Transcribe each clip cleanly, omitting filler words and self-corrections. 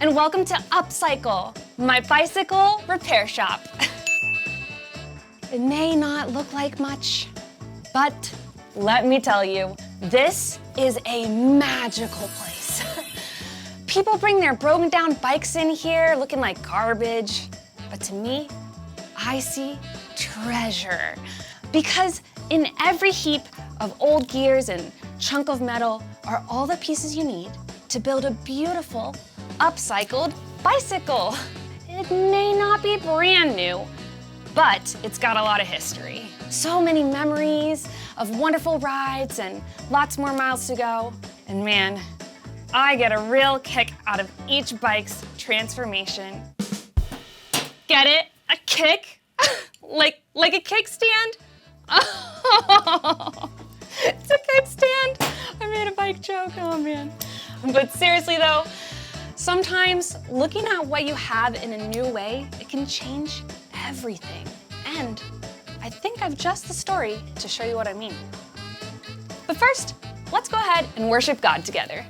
and welcome to Upcycle, my bicycle repair shop. It may not look like much, but let me tell you, this is a magical place. People bring their broken down bikes in here looking like garbage, but to me, I see treasure. Because in every heap of old gears and chunk of metal are all the pieces you need to build a beautiful, upcycled bicycle. It may not be brand new, but it's got a lot of history. So many memories of wonderful rides and lots more miles to go. And man, I get a real kick out of each bike's transformation. Get it? A kick? like a kickstand? Oh, it's a kickstand. I made a bike joke, oh man. But seriously though, sometimes looking at what you have in a new way, it can change everything. And I think I've just the story to show you what I mean. But first, let's go ahead and worship God together.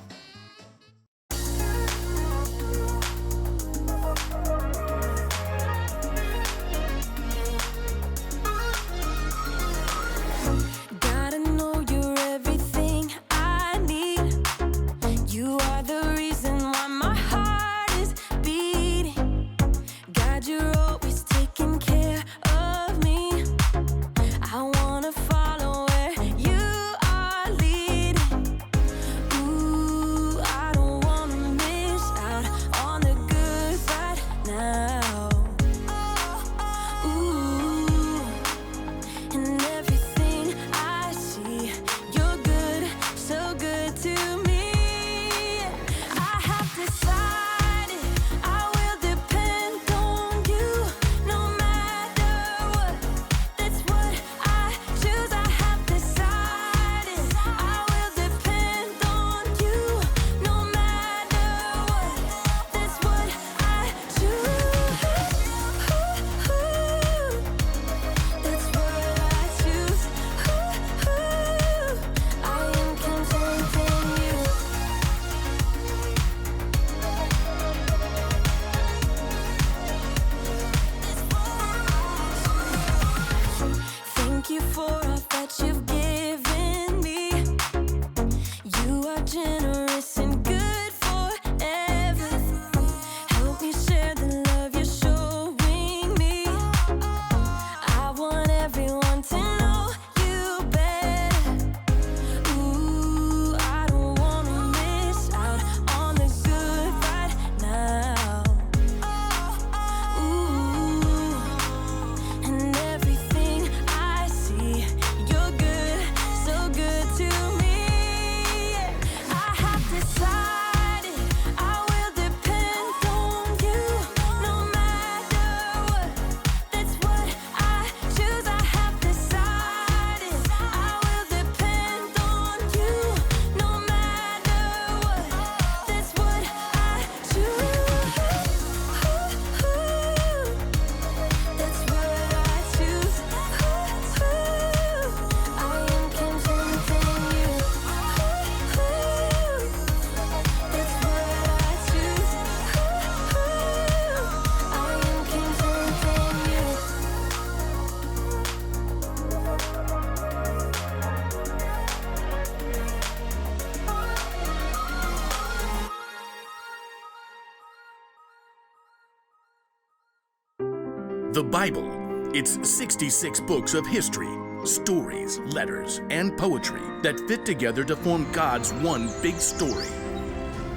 The Bible, it's 66 books of history, stories, letters, and poetry that fit together to form God's one big story.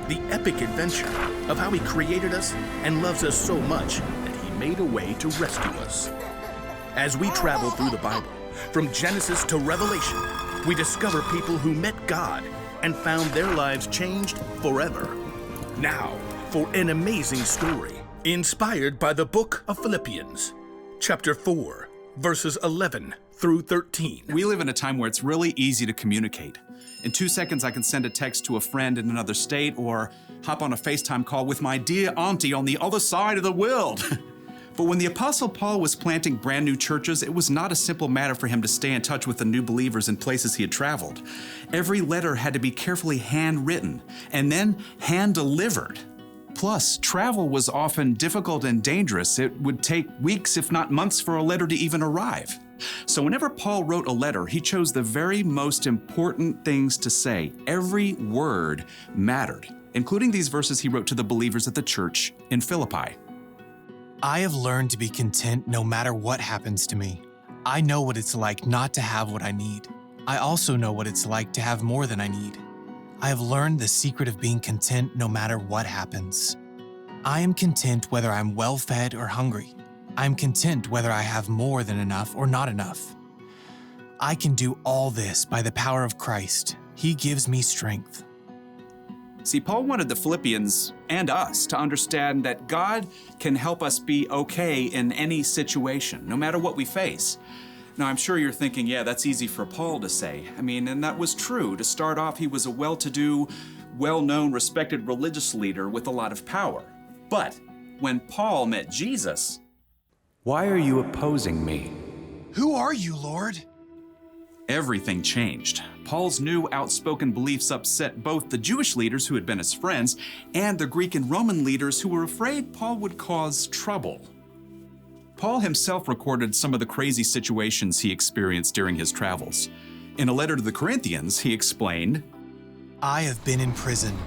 The epic adventure of how He created us and loves us so much that He made a way to rescue us. As we travel through the Bible, from Genesis to Revelation, we discover people who met God and found their lives changed forever. Now, for an amazing story inspired by the book of Philippians, chapter 4, verses 11 through 13. We live in a time where it's really easy to communicate. In 2 seconds, I can send a text to a friend in another state or hop on a FaceTime call with my dear auntie on the other side of the world. But when the Apostle Paul was planting brand new churches, it was not a simple matter for him to stay in touch with the new believers in places he had traveled. Every letter had to be carefully handwritten and then hand-delivered. Plus, travel was often difficult and dangerous. It would take weeks, if not months, for a letter to even arrive. So whenever Paul wrote a letter, he chose the very most important things to say. Every word mattered, including these verses he wrote to the believers at the church in Philippi. I have learned to be content no matter what happens to me. I know what it's like not to have what I need. I also know what it's like to have more than I need. I have learned the secret of being content no matter what happens. I am content whether I'm well-fed or hungry. I am content whether I have more than enough or not enough. I can do all this by the power of Christ. He gives me strength. See, Paul wanted the Philippians and us to understand that God can help us be okay in any situation, no matter what we face. Now, I'm sure you're thinking, yeah, that's easy for Paul to say. And that was true. To start off, he was a well-to-do, well-known, respected religious leader with a lot of power. But when Paul met Jesus, "Why are you opposing me?" Who are you, Lord? Everything changed. Paul's new outspoken beliefs upset both the Jewish leaders who had been his friends and the Greek and Roman leaders who were afraid Paul would cause trouble. Paul himself recorded some of the crazy situations he experienced during his travels. In a letter to the Corinthians, he explained, I have been in prison.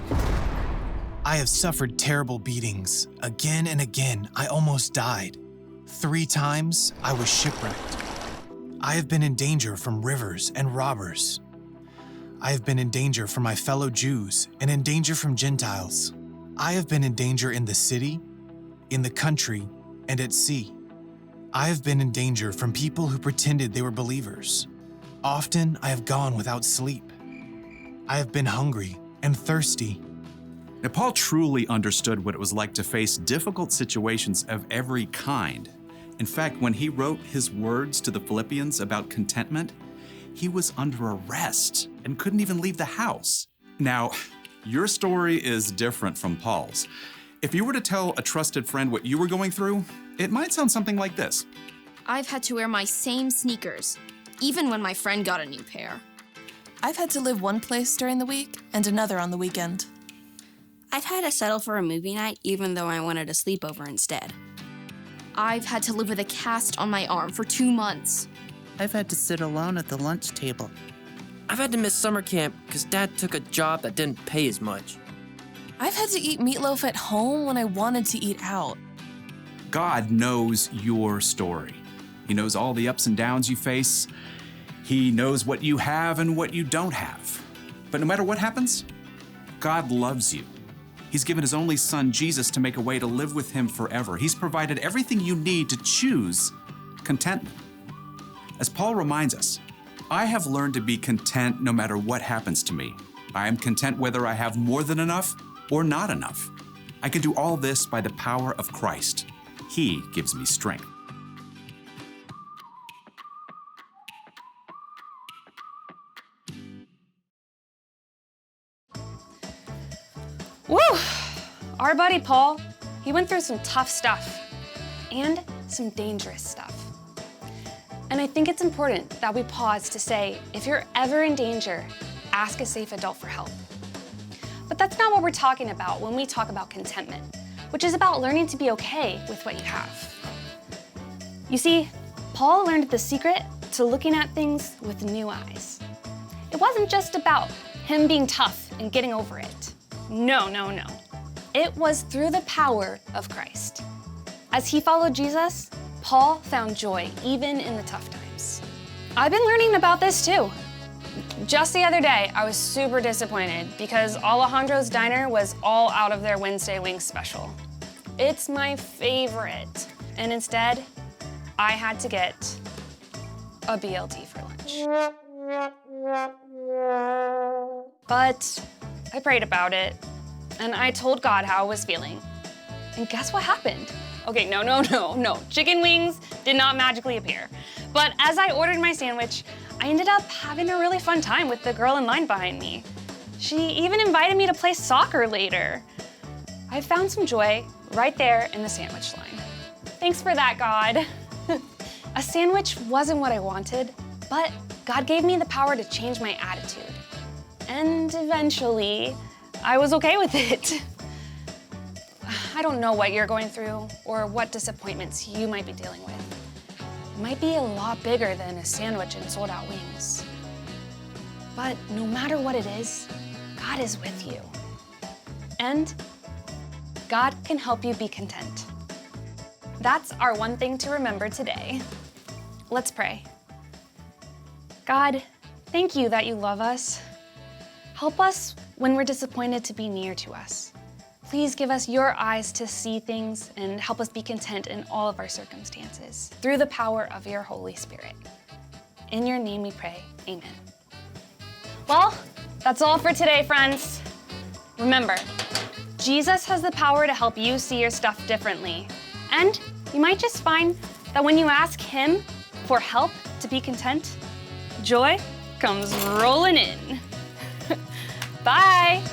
I have suffered terrible beatings. Again and again, I almost died. 3 times, I was shipwrecked. I have been in danger from rivers and robbers. I have been in danger from my fellow Jews and in danger from Gentiles. I have been in danger in the city, in the country, and at sea. I have been in danger from people who pretended they were believers. Often I have gone without sleep. I have been hungry and thirsty. Now, Paul truly understood what it was like to face difficult situations of every kind. In fact, when he wrote his words to the Philippians about contentment, he was under arrest and couldn't even leave the house. Now, your story is different from Paul's. If you were to tell a trusted friend what you were going through, it might sound something like this. I've had to wear my same sneakers, even when my friend got a new pair. I've had to live one place during the week and another on the weekend. I've had to settle for a movie night even though I wanted a sleepover instead. I've had to live with a cast on my arm for 2 months. I've had to sit alone at the lunch table. I've had to miss summer camp because Dad took a job that didn't pay as much. I've had to eat meatloaf at home when I wanted to eat out. God knows your story. He knows all the ups and downs you face. He knows what you have and what you don't have. But no matter what happens, God loves you. He's given his only son, Jesus, to make a way to live with him forever. He's provided everything you need to choose contentment. As Paul reminds us, I have learned to be content no matter what happens to me. I am content whether I have more than enough or not enough. I can do all this by the power of Christ. He gives me strength. Woo! Our buddy Paul, he went through some tough stuff and some dangerous stuff. And I think it's important that we pause to say, if you're ever in danger, ask a safe adult for help. But that's not what we're talking about when we talk about contentment, which is about learning to be okay with what you have. You see, Paul learned the secret to looking at things with new eyes. It wasn't just about him being tough and getting over it. No. It was through the power of Christ. As he followed Jesus, Paul found joy even in the tough times. I've been learning about this too. Just the other day, I was super disappointed because Alejandro's Diner was all out of their Wednesday wing special. It's my favorite. And instead, I had to get a BLT for lunch. But I prayed about it, and I told God how I was feeling. And guess what happened? Okay, no. Chicken wings did not magically appear. But as I ordered my sandwich, I ended up having a really fun time with the girl in line behind me. She even invited me to play soccer later. I found some joy right there in the sandwich line. Thanks for that, God. A sandwich wasn't what I wanted, but God gave me the power to change my attitude. And eventually, I was okay with it. I don't know what you're going through or what disappointments you might be dealing with. It might be a lot bigger than a sandwich and sold-out wings. But no matter what it is, God is with you. And God can help you be content. That's our one thing to remember today. Let's pray. God, thank you that you love us. Help us when we're disappointed to be near to us. Please give us your eyes to see things and help us be content in all of our circumstances through the power of your Holy Spirit. In your name we pray, amen. Well, that's all for today, friends. Remember, Jesus has the power to help you see your stuff differently. And you might just find that when you ask him for help to be content, joy comes rolling in. Bye.